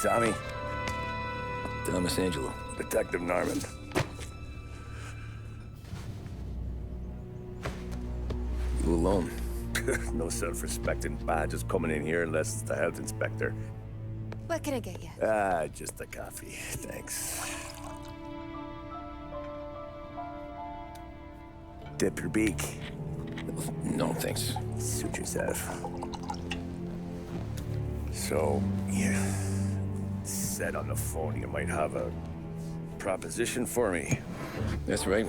Tommy. Thomas Angelo. Detective Norman. You alone? No self-respecting badges coming in here unless it's the health inspector. What can I get you? Just a coffee, thanks. Dip your beak. No, thanks. Suit yourself. So, you said on the phone you might have a proposition for me. That's right.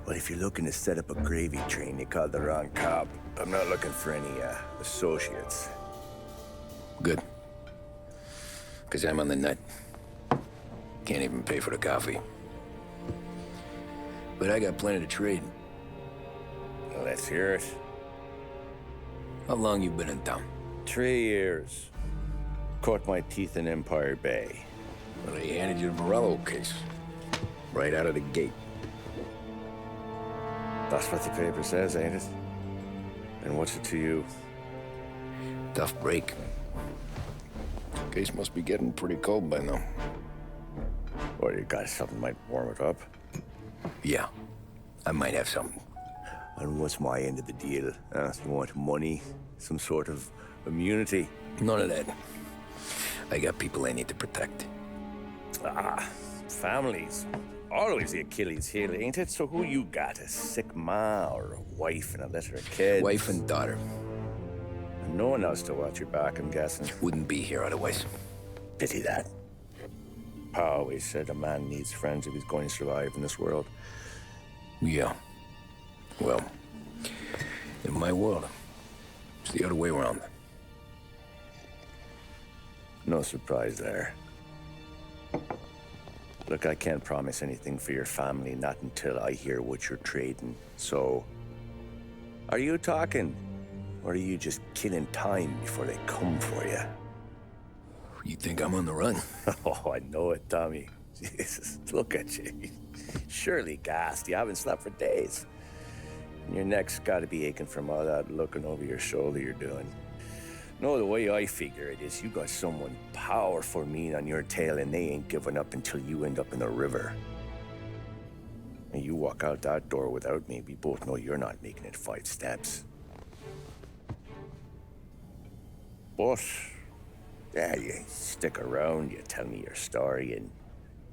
Well, if you're looking to set up a gravy train, you called the wrong cop. I'm not looking for any, associates. Good. Because I'm on the nut. Can't even pay for the coffee. But I got plenty to trade. Well, let's hear it. How long you been in town? 3 years. Caught my teeth in Empire Bay. Well, they handed you the Morello case. Right out of the gate. That's what the paper says, ain't it? And what's it to you? Tough break. Case must be getting pretty cold by now. Or you got something might warm it up? Yeah, I might have something. And what's my end of the deal? You want money? Some sort of immunity? None of that. I got people I need to protect. Families. Always the Achilles heel, ain't it? So who you got? A sick ma or a wife and a litter of kids? Wife and daughter. And no one else to watch your back, I'm guessing. Wouldn't be here otherwise. Pity that. Pa always said a man needs friends if he's going to survive in this world. Yeah. Well, in my world, it's the other way around. No surprise there. Look, I can't promise anything for your family, not until I hear what you're trading. So, are you talking? Or are you just killing time before they come for you? You think I'm on the run? Oh, I know it, Tommy. Jesus, look at you. Surely gassed. You haven't slept for days. And your neck's got to be aching from all that looking over your shoulder you're doing. No, the way I figure it is you got someone powerful mean on your tail and they ain't giving up until you end up in the river. And you walk out that door without me, we both know you're not making it 5 steps. But, yeah, you stick around, you tell me your story, and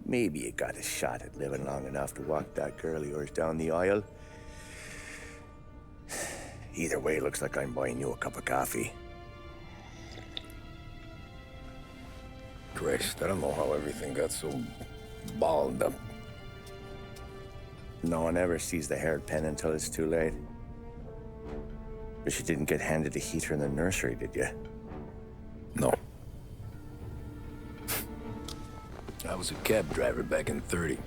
maybe you got a shot at living long enough to walk that girl of yours down the aisle. Either way, it looks like I'm buying you a cup of coffee. Christ, I don't know how everything got so balled up. No one ever sees the haired pen until it's too late. But you didn't get handed a heater in the nursery, did you? No. I was a cab driver back in '30.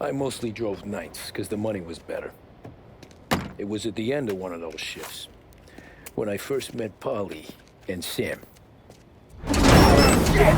I mostly drove nights, because the money was better. It was at the end of one of those shifts, when I first met Polly and Sam. Shit!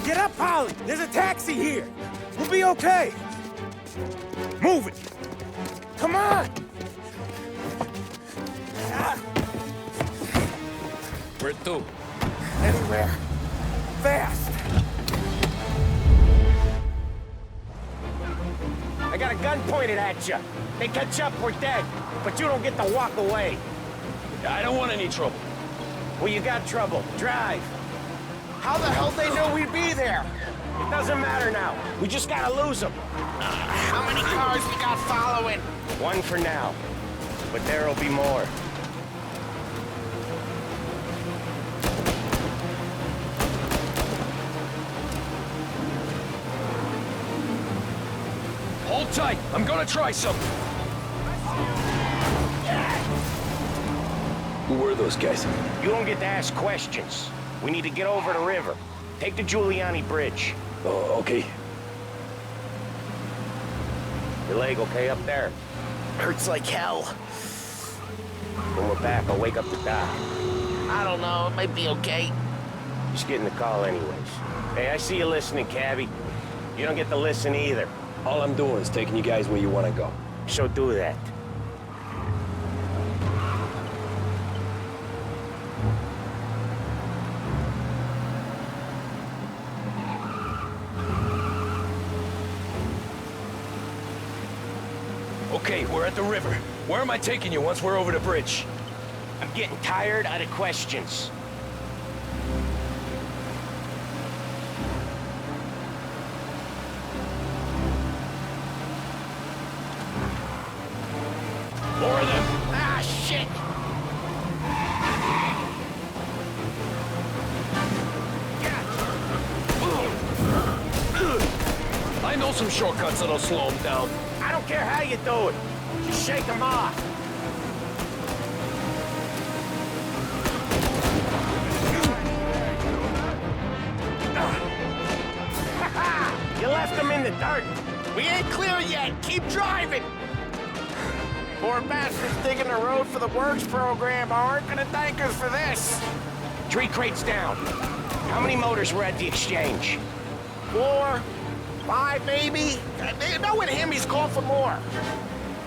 Get up, Polly! There's a taxi here! We'll be okay! Move it! Come on! Where to? Anywhere. Fast! I got a gun pointed at you. They catch up, we're dead. But you don't get to walk away. I don't want any trouble. Well, you got trouble. Drive. How the hell they know we'd be there? It doesn't matter now. We just gotta lose them. How many cars we got following? One for now. But there'll be more. Hold tight. I'm gonna try something. Who were those guys? You don't get to ask questions. We need to get over the river. Take the Giuliani Bridge. Oh, okay. Your leg okay up there? Hurts like hell. When we're back, I'll wake up the doc. I don't know, it might be okay. Just getting the call anyways. Hey, I see you listening, cabbie. You don't get to listen either. All I'm doing is taking you guys where you want to go. So do that. Okay, we're at the river. Where am I taking you once we're over the bridge? I'm getting tired of the questions. More of them. Ah, shit! I know some shortcuts that'll slow them down. I don't care how you do it. Just shake them off. You left them in the dirt. We ain't clear yet! Keep driving! Poor bastards digging the road for the works program aren't gonna thank us for this. 3 crates down. How many motors were at the exchange? 4, 5 maybe? You know with him he's called for more.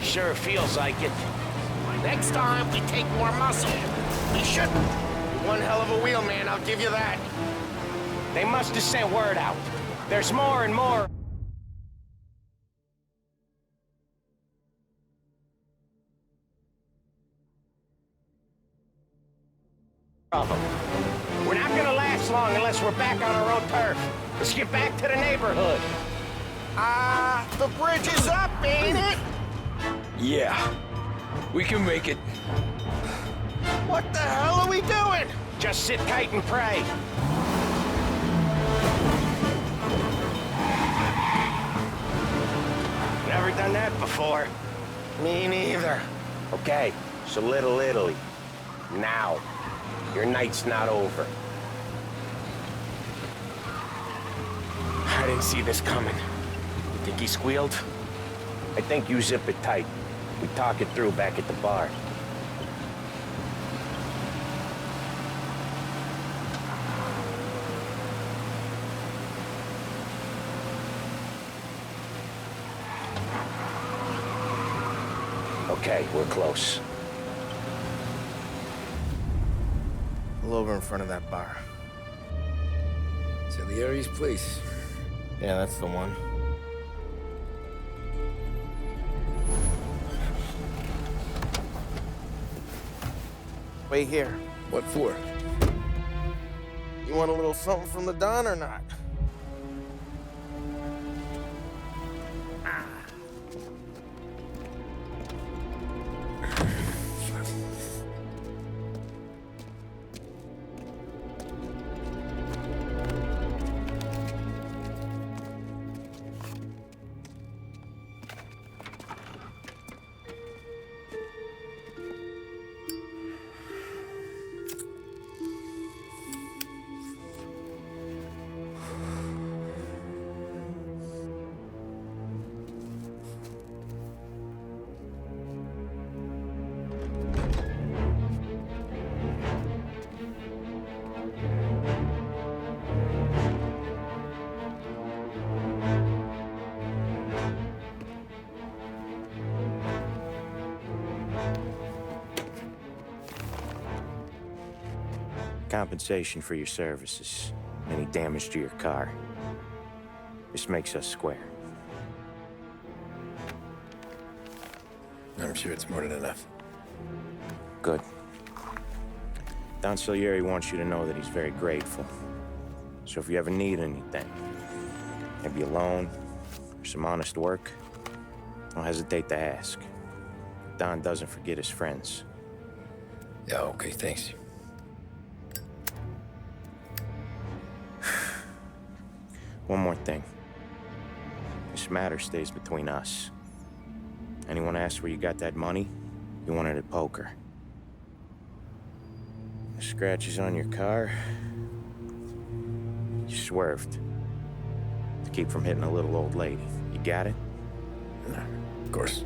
Sure feels like it. Next time we take more muscle. We shouldn't. One hell of a wheelman, I'll give you that. They must have sent word out. There's more and more of them. We're not gonna last long unless we're back on our own turf. Let's get back to the neighborhood. The bridge is up, ain't it? Yeah. We can make it. What the hell are we doing? Just sit tight and pray. Never done that before. Me neither. Okay, so Little Italy. Now. Your night's not over. I didn't see this coming. You think he squealed? I think you zip it tight. We talk it through back at the bar. Okay, we're close. Pull over in front of that bar. Salieri's place. Yeah, that's the one. Wait here. What for? You want a little something from the Don or not? Compensation for your services. Any damage to your car. This makes us square. I'm sure it's more than enough. Good. Don Salieri wants you to know that he's very grateful. So if you ever need anything, maybe a loan or some honest work, don't hesitate to ask. Don doesn't forget his friends. Yeah, okay, thanks. One more thing. This this matter stays between us. Anyone asks where you got that money, you won it at poker. The scratches on your car, you swerved to keep from hitting a little old lady. You got it? Of course.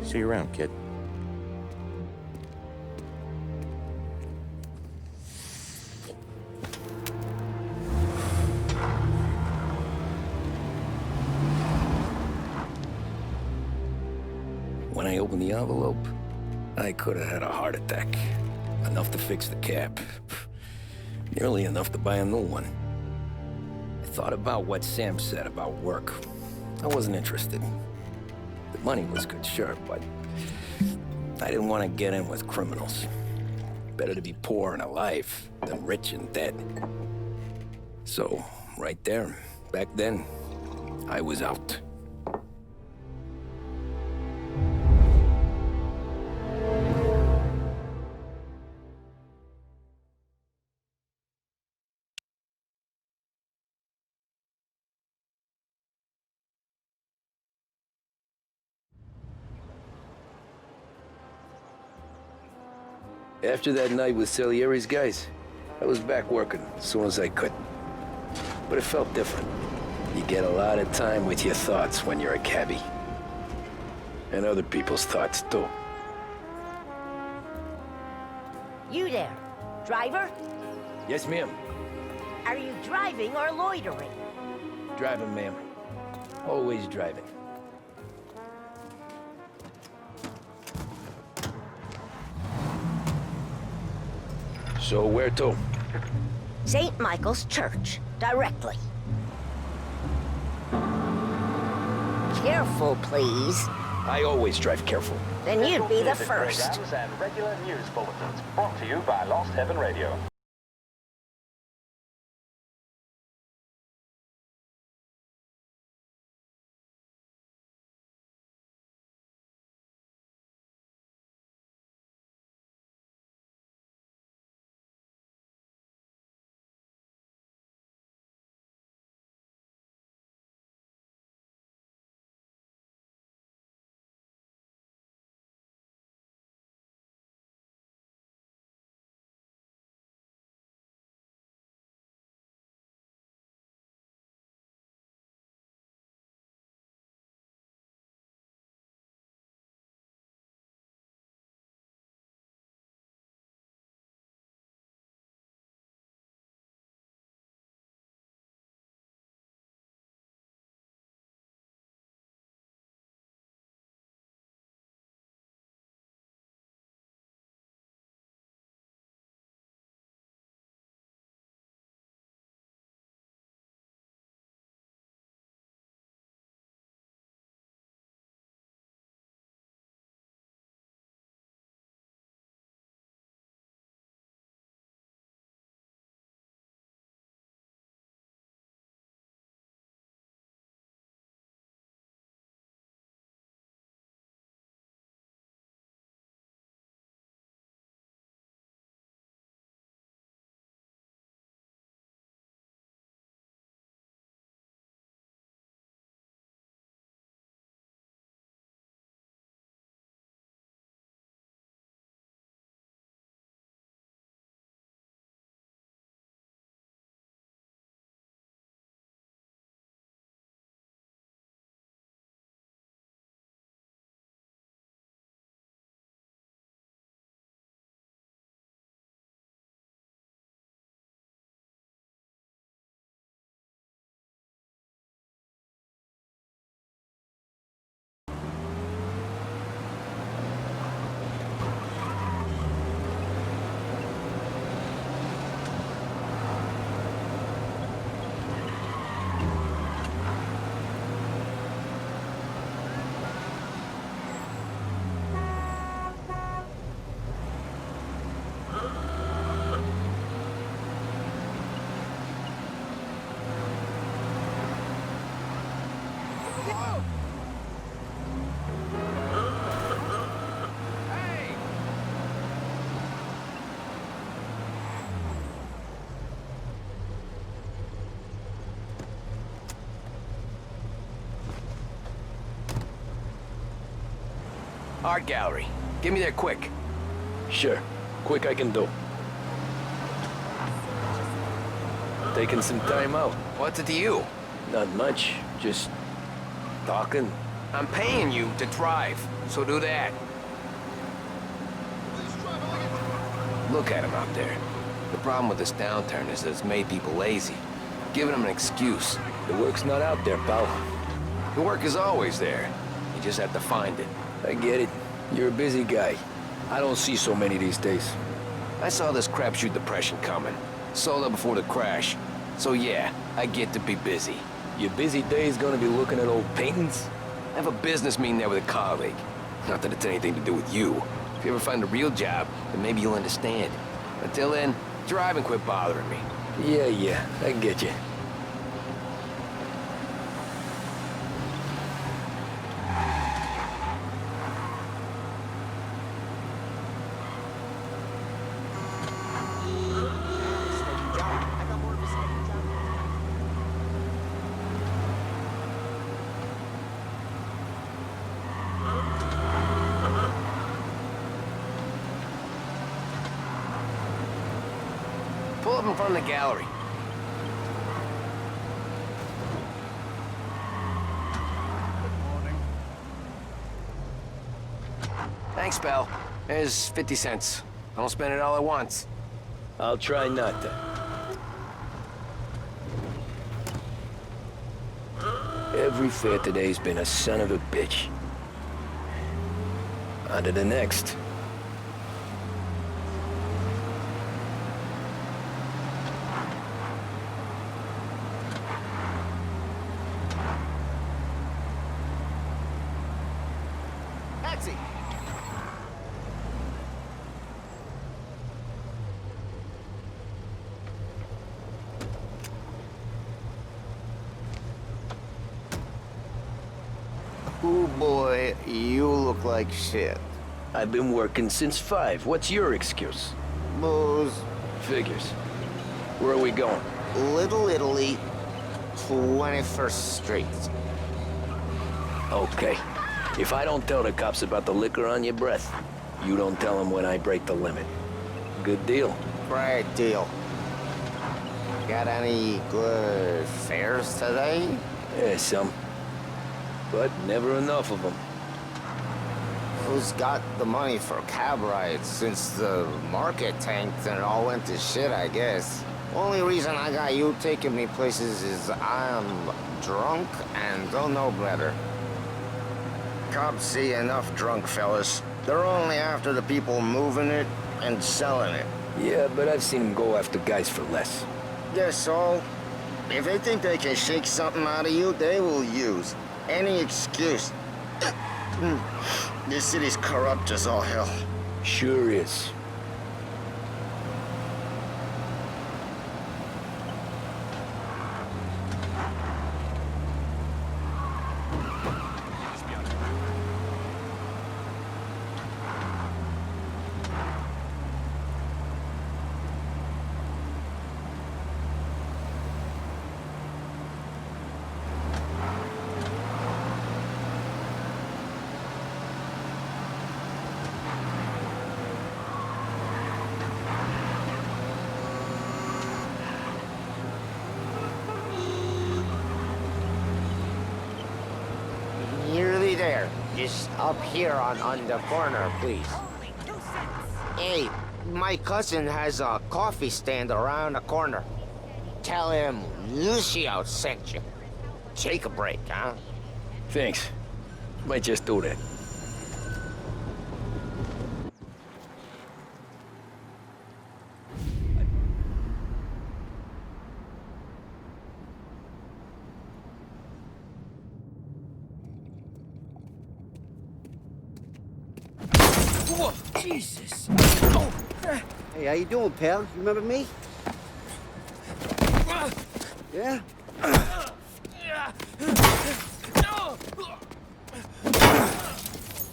See you around, kid. When I opened the envelope, I could have had a heart attack. Enough to fix the cab. Nearly enough to buy a new one. I thought about what Sam said about work. I wasn't interested. The money was good, sure, but I didn't want to get in with criminals. Better to be poor and alive than rich and dead. So, right there, back then, I was out. After that night with Salieri's guys, I was back working as soon as I could. But it felt different. You get a lot of time with your thoughts when you're a cabbie. And other people's thoughts, too. You there, driver? Yes, ma'am. Are you driving or loitering? Driving, ma'am. Always driving. So where to? St. Michael's Church, directly. Careful, please. I always drive careful. Then you'd be the first. Programs and regular news bulletins brought to you by Lost Heaven Radio. Art gallery. Get me there quick. Sure. Quick I can do. Taking some time out. What's it to you? Not much. Just talking. I'm paying you to drive, so do that. Look at him out there. The problem with this downturn is that it's made people lazy. Giving them an excuse. The work's not out there, pal. The work is always there. You just have to find it. I get it. You're a busy guy. I don't see so many these days. I saw this crapshoot depression coming. Sold up before the crash. So yeah, I get to be busy. Your busy day's gonna be looking at old paintings? I have a business meeting there with a colleague. Not that it's anything to do with you. If you ever find a real job, then maybe you'll understand. Until then, drive and quit bothering me. Yeah, I get you. Pull up in front of the gallery. Thanks, pal. There's 50 cents. I don't spend it all at once. I'll try not to. Every fare today's been a son of a bitch. On to the next. Taxi! Ooh boy, you look like shit. I've been working since 5. What's your excuse? Booze. Figures. Where are we going? Little Italy, 21st Street. Okay. If I don't tell the cops about the liquor on your breath, you don't tell them when I break the limit. Good deal. Great deal. Got any good fares today? Yeah, some. But never enough of them. Who's got the money for cab rides since the market tanked and it all went to shit, I guess? Only reason I got you taking me places is I'm drunk and don't know better. Cops see enough drunk fellas. They're only after the people moving it and selling it. Yeah, but I've seen them go after guys for less. Guess so. If they think they can shake something out of you, they will use any excuse. This city's corrupt as all hell. Sure is. Nearly there. Just up here on the corner, please. Hey, my cousin has a coffee stand around the corner. Tell him Lucio sent you. Take a break, huh? Thanks. Might just do that. Whoa, Jesus! Oh. Hey, how you doing, pal? You remember me? Yeah?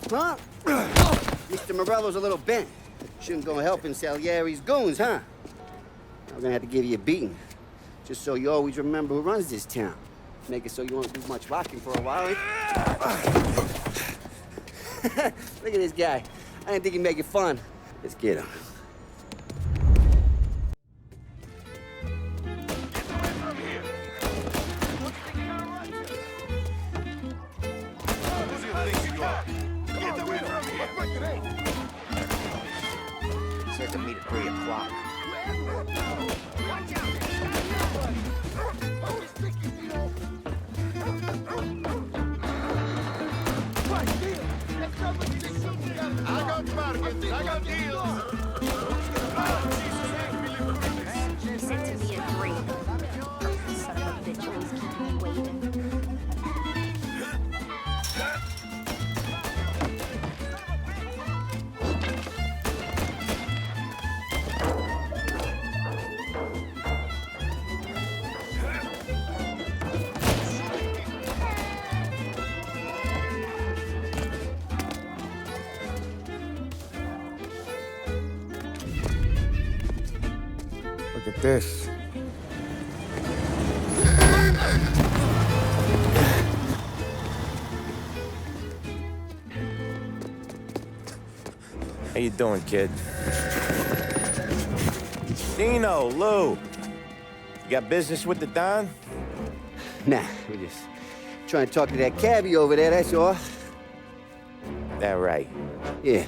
Huh? Mr. Morello's a little bent. Shouldn't go helping Salieri's goons, huh? I'm gonna have to give you a beating. Just so you always remember who runs this town. Make it so you won't do much rocking for a while. Look at this guy. I didn't think he'd make it fun. Let's get him. Said to meet at 3 o'clock. I got bargains, I got deals. She said to me at 3. Son of a bitch always keep me waiting. Look at this. How you doing, kid? Dino, Lou. You got business with the Don? Nah, we're just trying to talk to that cabbie over there, that's all. That right. Yeah.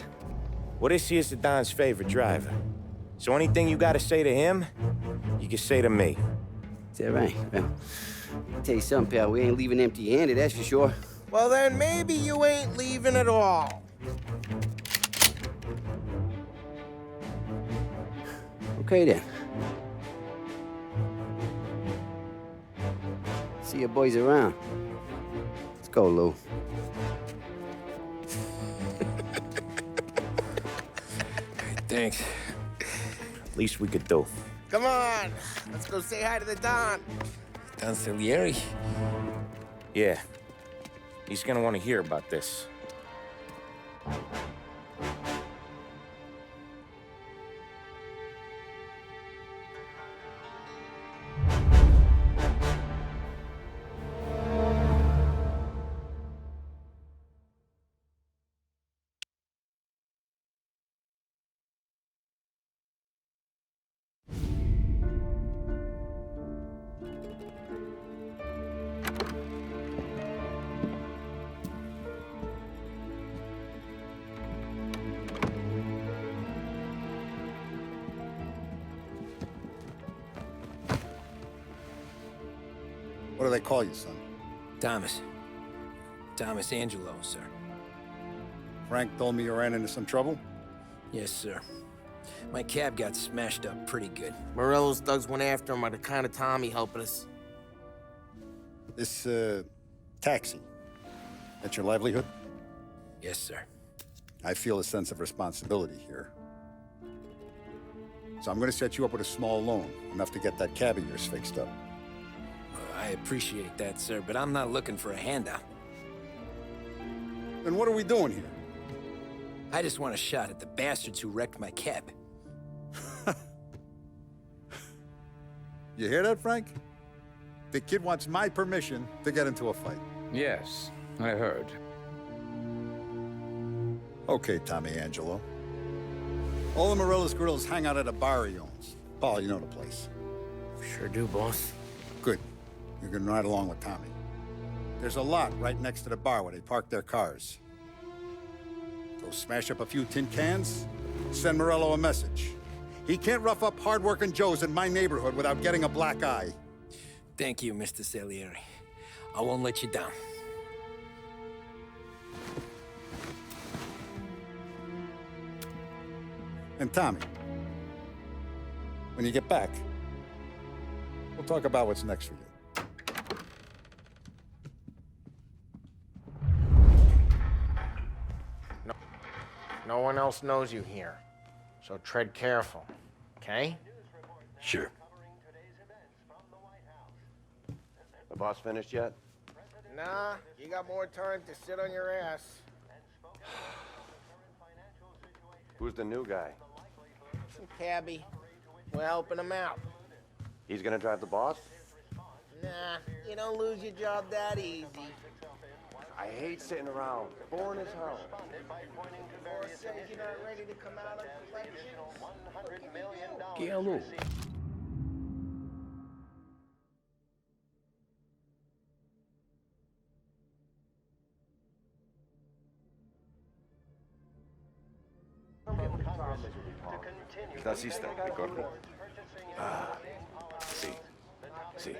Well, this here's the Don's favorite driver. So anything you gotta say to him, you can say to me. Is that right? Well, I'll tell you something, pal. We ain't leaving empty-handed, that's for sure. Well, then maybe you ain't leaving at all. Okay, then. See your boys around. Let's go, Lou. Thanks. Least we could do. Come on, let's go say hi to the Don. Don Salieri? Yeah. He's gonna want to hear about this. What do they call you, son? Thomas. Thomas Angelo, sir. Frank told me you ran into some trouble? Yes, sir. My cab got smashed up pretty good. Morello's thugs went after him by the kind of Tommy helping us. This, taxi, that's your livelihood? Yes, sir. I feel a sense of responsibility here. So I'm gonna set you up with a small loan, enough to get that cab of yours fixed up. I appreciate that, sir, but I'm not looking for a handout. Then what are we doing here? I just want a shot at the bastards who wrecked my cab. You hear that, Frank? The kid wants my permission to get into a fight. Yes, I heard. Okay, Tommy Angelo. All the Morello's girls hang out at a bar he owns. Paul, you know the place. Sure do, boss. Good. You can ride along with Tommy. There's a lot right next to the bar where they park their cars. Go smash up a few tin cans, send Morello a message. He can't rough up hard-working Joes in my neighborhood without getting a black eye. Thank you, Mr. Salieri. I won't let you down. And Tommy, when you get back, we'll talk about what's next for you. No one else knows you here, so tread careful, okay? Sure. The boss finished yet? Nah, you got more time to sit on your ass. Who's the new guy? Some cabbie. We're helping him out. He's gonna drive the boss? Nah, you don't lose your job that easy. I hate sitting around. Boring as hell. Guillermo. ¿Qué asiste, gordo? Ah, sí, sí.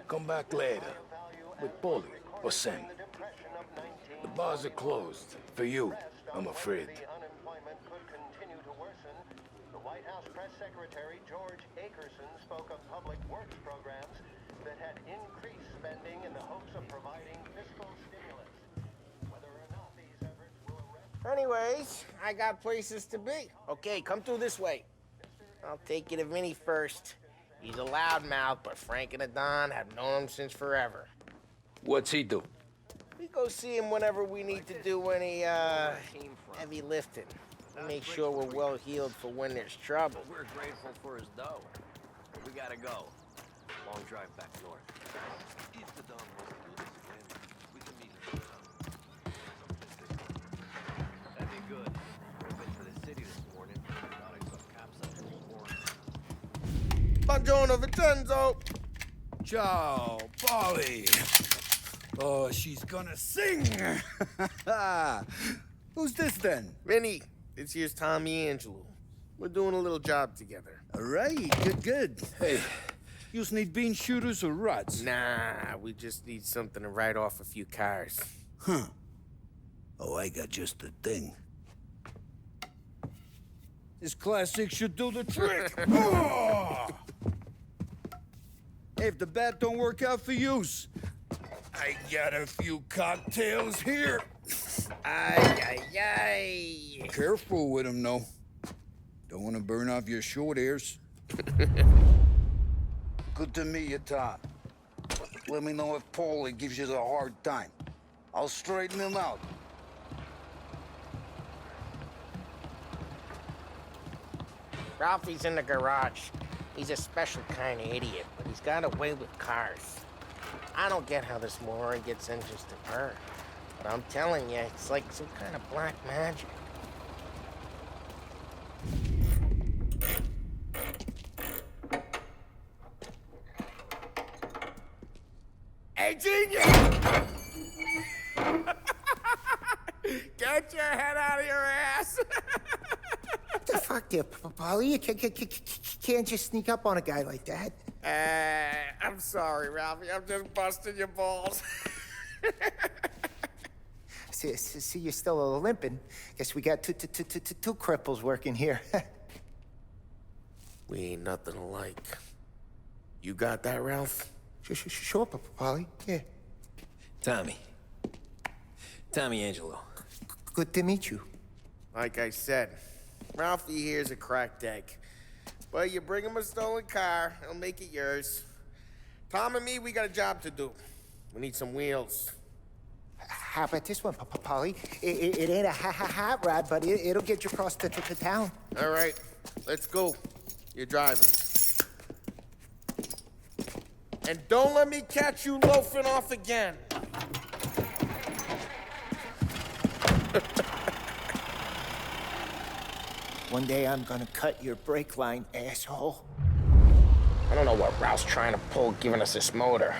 Come back later. With Polly or Sam. The bars are closed. For you, I'm afraid. The White House Press Secretary George Akerson spoke of public works programs that had increased spending in the hopes of providing fiscal stimulus. Whether or not these efforts will arrest... Anyways, I got places to be. Okay, come through this way. I'll take you to Vinny first. He's a loudmouth, but Frank and the Don have known him since forever. What's he do? We go see him whenever we need to do any, heavy lifting. We make sure we're well healed for when there's trouble. We're grateful for his dough. We gotta go. Long drive back north. If the Don wants to do this again, we can meet him. That'd be good. I've been to the city this morning. Thought I saw cops out here before. Buongiorno, Vincenzo! Ciao, Polly. Oh, she's gonna sing. Who's this then? Vinny, this here's Tommy Angelo. We're doing a little job together. All right, good. Hey, you need bean shooters or rods? Nah, we just need something to write off a few cars. Huh. Oh, I got just the thing. This classic should do the trick. Oh! Hey, if the bat don't work out for yous, I got a few cocktails here. Ay. Careful with them, though. Don't want to burn off your short hairs. Good to meet you, Tom. Let me know if Paulie gives you a hard time. I'll straighten him out. Ralphie's in the garage. He's a special kind of idiot, but he's got a way with cars. I don't get how this moron gets engines to burn. But I'm telling you, it's like some kind of black magic. Hey, genius! Get your head out of your ass! What the fuck there, Polly? You can't just sneak up on a guy like that. I'm sorry, Ralphie. I'm just busting your balls. See, you're still limping. Guess we got two cripples working here. We ain't nothing alike. You got that, Ralph? Sure, Polly. Yeah. Tommy Angelo. Good to meet you. Like I said, Ralphie here's a cracked egg. But you bring him a stolen car, he'll make it yours. Tom and me, we got a job to do. We need some wheels. How about this one, Polly? It ain't a hot rod, but it'll get you across to town. All right, let's go. You're driving. And don't let me catch you loafing off again. One day I'm gonna cut your brake line, asshole. I don't know what Ralph's trying to pull giving us this motor.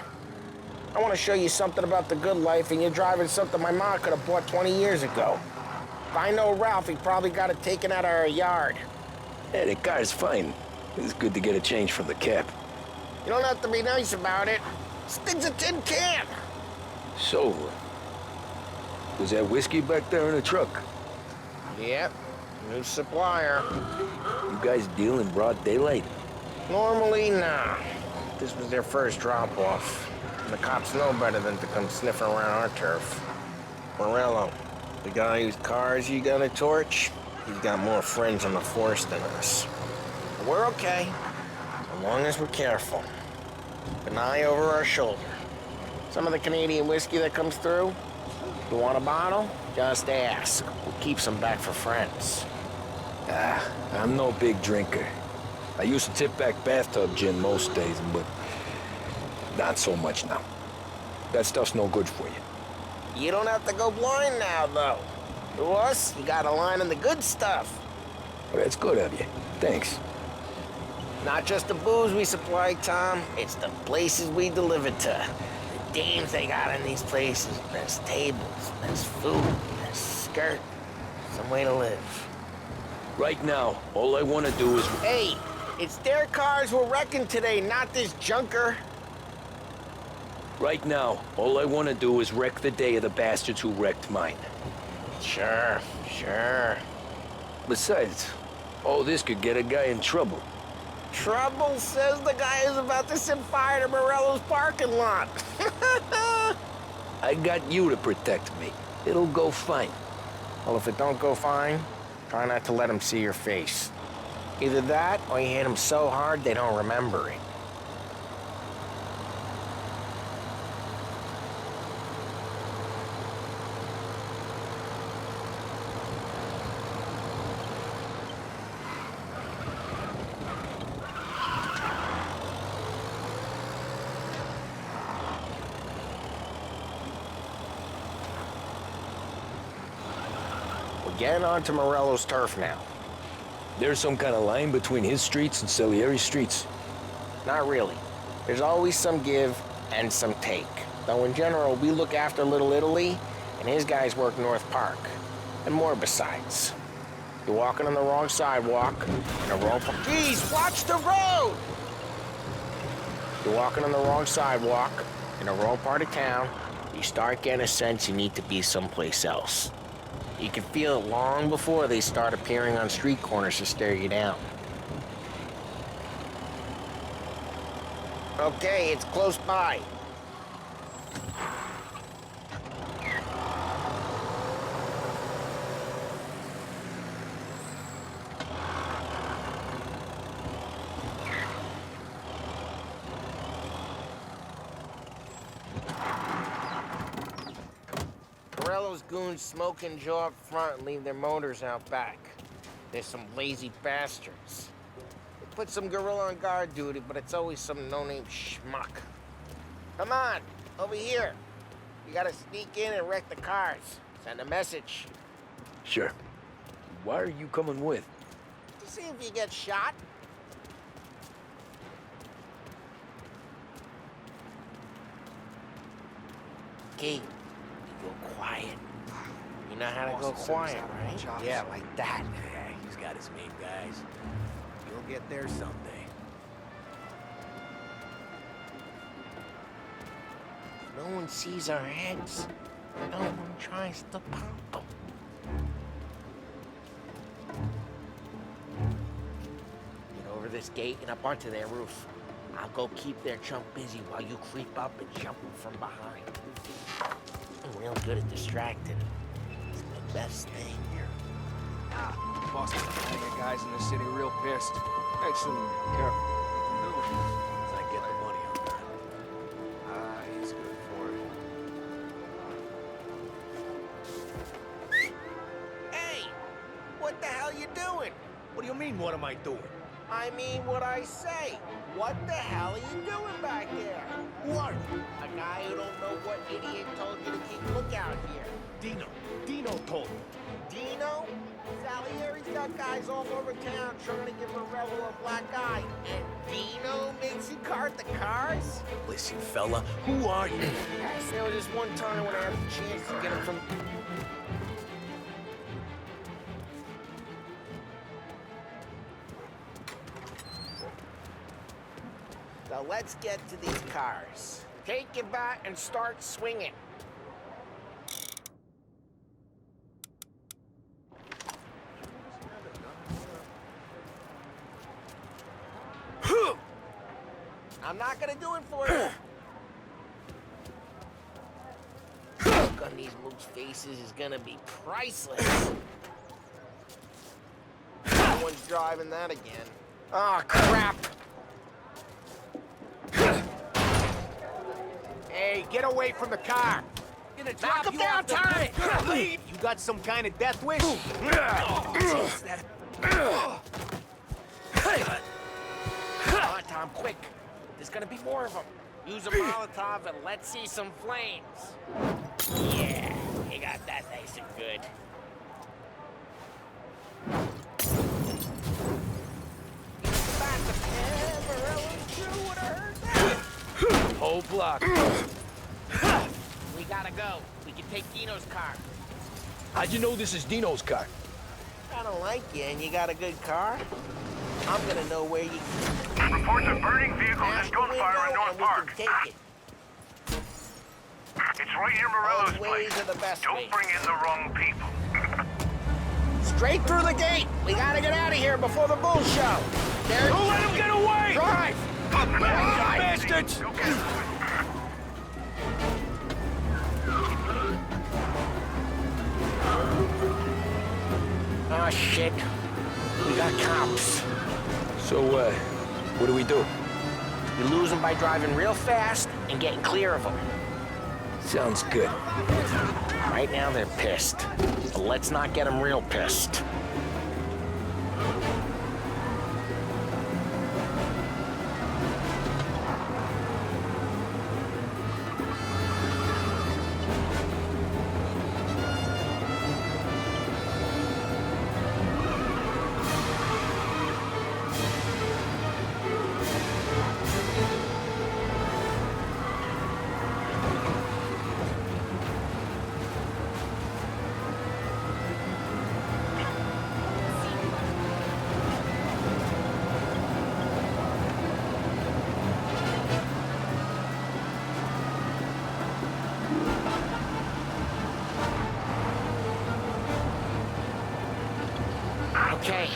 I want to show you something about the good life, and you're driving something my mom could have bought 20 years ago. If I know Ralph, he probably got it taken out of our yard. Hey, the car's fine. It's good to get a change from the cap. You don't have to be nice about it. This thing's a tin can. So, was that whiskey back there in the truck? Yep, new supplier. You guys deal in broad daylight? Normally, nah. This was their first drop-off. The cops know better than to come sniffing around our turf. Morello, the guy whose cars you got a torch, he's got more friends on the force than us. But we're okay, as long as we're careful. An eye over our shoulder. Some of the Canadian whiskey that comes through, you want a bottle? Just ask. We'll keep some back for friends. I'm no big drinker. I used to tip back bathtub gin most days, but Not so much now. That stuff's no good for you. You don't have to go blind now, though. To us, you got a line on the good stuff. Well, that's good of you. Thanks. Not just the booze we supply, Tom. It's the places we deliver to. The dames they got in these places. Best tables, best food, best skirt. Some way to live. Right now, all I want to do is... Hey, it's their cars we're wrecking today, not this junker. Right now, all I want to do is wreck the day of the bastards who wrecked mine. Sure. Besides, all this could get a guy in trouble. Trouble, says the guy who's about to set fire to Morello's parking lot. I got you to protect me. It'll go fine. Well, if it don't go fine, try not to let them see your face. Either that, or you hit them so hard they don't remember it. Getting onto Morello's turf now. There's some kind of line between his streets and Salieri's streets? Not really. There's always some give and some take. Though in general, we look after Little Italy, and his guys work North Park. And more besides. You're walking on the wrong sidewalk in a rural part. Geez, watch the road! You're walking on the wrong sidewalk in a rural part of town. You start getting a sense you need to be someplace else. You can feel it long before they start appearing on street corners to stare you down. Okay, it's close by. Morello's goons smoke and jaw up front and leave their motors out back. They're some lazy bastards. They put some gorilla on guard duty, but it's always some no-name schmuck. Come on, over here. You gotta sneak in and wreck the cars. Send a message. Sure. Why are you coming with? To see if you get shot. Okay. Go quiet. You know how to go quiet, right? Yeah, like that. Yeah, he's got his main guys. You'll get there someday. No one sees our heads. No one tries to pop them. Get over this gate and up onto their roof. I'll go keep their chump busy while you creep up and jump them from behind. I'm real good at distracting. It's my best thing here. Boss is gonna get guys in the city real pissed. Actually, careful. As I get the money on that. He's good for it. Hey! What the hell you doing? What do you mean, what am I doing? I mean what I say. What the hell are you doing back there? What? A guy who don't know what idiot told you to keep lookout here. Dino told me. Dino? Salieri's got guys all over town trying to give Morello a black eye. And Dino makes you cart the cars? Listen, fella, who are you? There was this one time when I had the chance to get him from... So let's get to these cars. Take your bat and start swinging. I'm not gonna do it for you. The look on these mooks' faces is gonna be priceless. No one's driving that again. Oh, crap. Hey, get away from the car! I'm gonna Knock him down, Tommy! You got some kind of death wish? Come on, Tom, quick. There's gonna be more of them. Use a Molotov and let's see some flames. Yeah, you got that nice and good. Whole block. We gotta go. We can take Dino's car. How'd you know this is Dino's car? I don't like you and you got a good car. I'm gonna know where you... Reports of burning vehicles and gunfire in North Park. Take it. It's right near Morello's Those ways place. are the best Don't ways. bring in the wrong people. Straight through the gate. We gotta get out of here before the bull show. There. Don't let him get away! Drive! Drive! Bastards! Oh, shit. We got cops. So, what do we do? You lose them by driving real fast and getting clear of them. Sounds good. Right now, they're pissed. But let's not get them real pissed. Okay,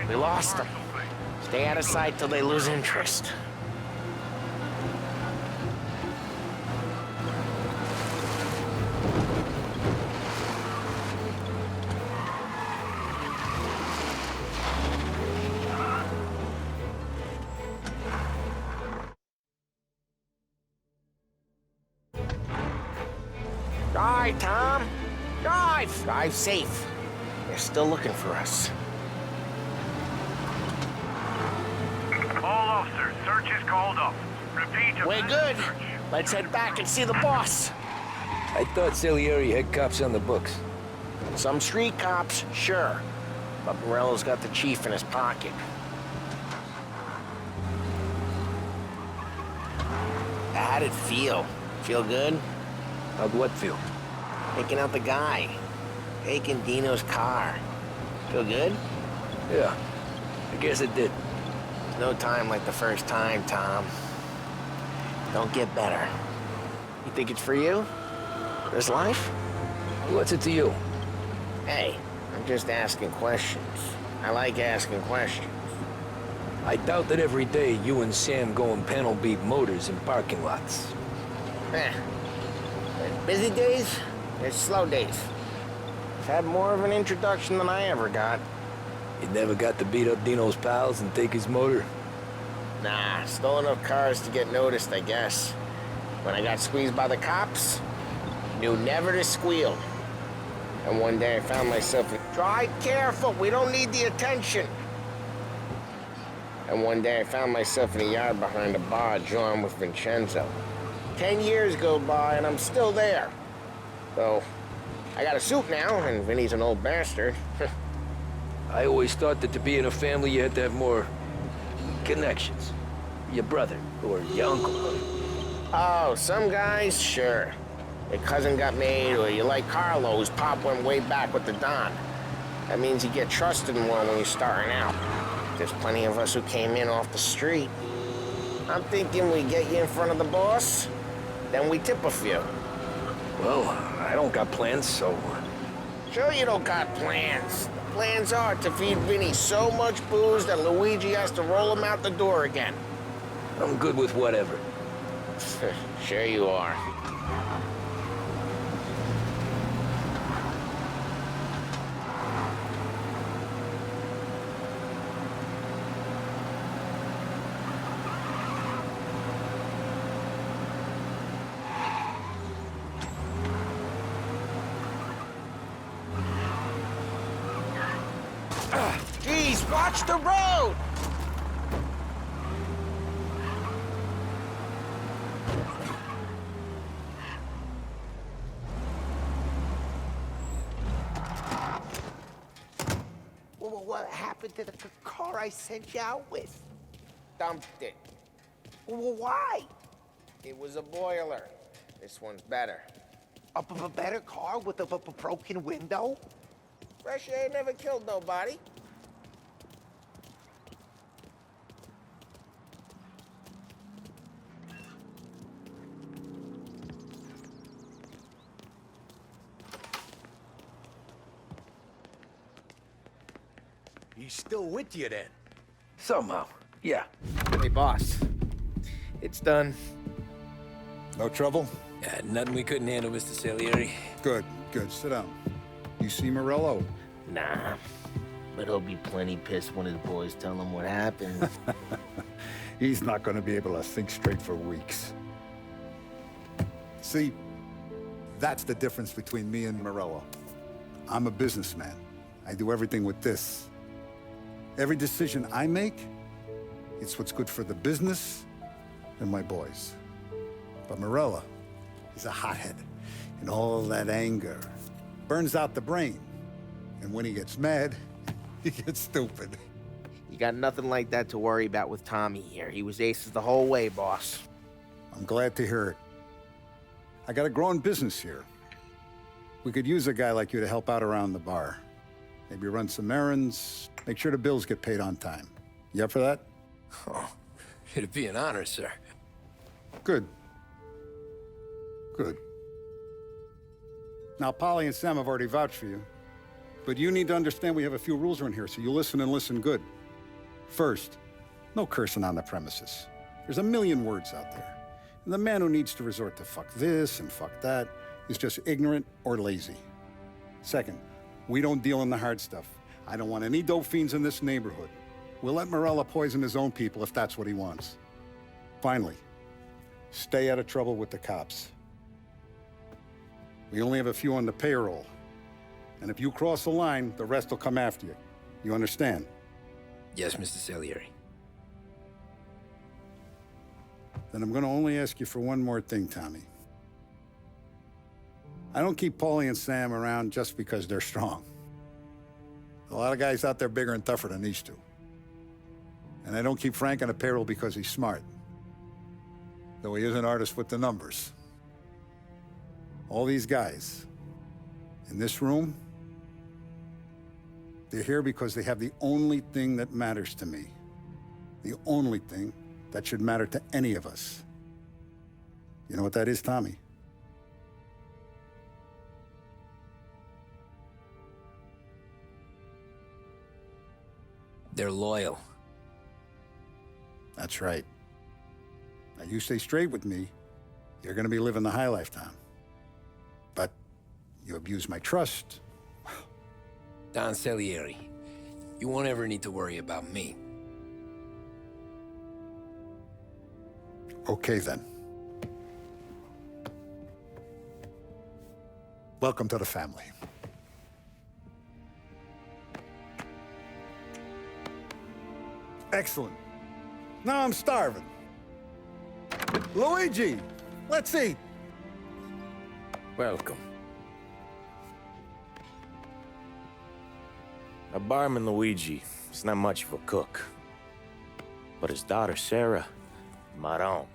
we lost them. Stay out of sight till they lose interest. Drive, Tom. Drive! Drive safe. They're still looking for us. All officers, search is called off. Repeat. We're good. Let's head back and see the boss. I thought Salieri had cops on the books. Some street cops, sure. But Morello's got the chief in his pocket. How'd it feel? Feel good? How'd what feel? Taking out the guy. Taking Dino's car. Feel good? Yeah, I guess it did. No time like the first time, Tom. Don't get better. You think it's for you? This life? What's it to you? Hey, I'm just asking questions. I like asking questions. I doubt that every day you and Sam go and panel beat motors in parking lots. There's busy days, there's slow days. I've had more of an introduction than I ever got. You never got to beat up Dino's pals and take his motor? Nah, stole enough cars to get noticed, I guess. When I got squeezed by the cops, knew never to squeal. And one day I found myself in... Drive careful, we don't need the attention. And one day I found myself in a yard behind a bar drawn with Vincenzo. 10 years go by and I'm still there. So, I got a suit now, and Vinny's an old bastard. I always thought that to be in a family you had to have more connections. Your brother, or your uncle. Oh, some guys, sure. Your cousin got made, or you like Carlo's, Pop went way back with the Don. That means you get trusted more when you're starting out. There's plenty of us who came in off the street. I'm thinking we get you in front of the boss, then we tip a few. Well, I don't got plans, so... Sure you don't got plans. The plans are to feed Vinny so much booze that Luigi has to roll him out the door again. I'm good with whatever. Sure you are. Jeez, watch the road! Well, what happened to the car I sent you out with? Dumped it. Well, why? It was a boiler. This one's better. A better car with a broken window? Fresh air never killed nobody. He's still with you then? Somehow, yeah. Hey, boss. It's done. No trouble? Yeah, nothing we couldn't handle, Mr. Salieri. Good, good. Sit down. You see Morello? Nah. But he'll be plenty pissed when his boys tell him what happened. He's not going to be able to think straight for weeks. See, that's the difference between me and Morello. I'm a businessman. I do everything with this. Every decision I make, it's what's good for the business and my boys. But Morello, he's a hothead. And all that anger burns out the brain. And when he gets mad, he gets stupid. You got nothing like that to worry about with Tommy here. He was aces the whole way, boss. I'm glad to hear it. I got a growing business here. We could use a guy like you to help out around the bar. Maybe run some errands, make sure the bills get paid on time. You up for that? Oh, it'd be an honor, sir. Good. Good. Now, Polly and Sam have already vouched for you. But you need to understand we have a few rules around here, so you listen and listen good. First, no cursing on the premises. There's a million words out there. And the man who needs to resort to fuck this and fuck that is just ignorant or lazy. Second, we don't deal in the hard stuff. I don't want any dope fiends in this neighborhood. We'll let Morello poison his own people if that's what he wants. Finally, stay out of trouble with the cops. We only have a few on the payroll. And if you cross the line, the rest will come after you. You understand? Yes, Mr. Salieri. Then I'm gonna only ask you for one more thing, Tommy. I don't keep Paulie and Sam around just because they're strong. A lot of guys out there bigger and tougher than these two. And I don't keep Frank on the payroll because he's smart. Though he is an artist with the numbers. All these guys in this room, they're here because they have the only thing that matters to me. The only thing that should matter to any of us. You know what that is, Tommy? They're loyal. That's right. Now, you stay straight with me, you're gonna be living the high life, Tom. But you abuse my trust. Don Salieri, you won't ever need to worry about me. Okay, then. Welcome to the family. Excellent. Now I'm starving. Luigi, let's eat. Welcome. Our barman Luigi is not much of a cook. But his daughter Sarah, Maron.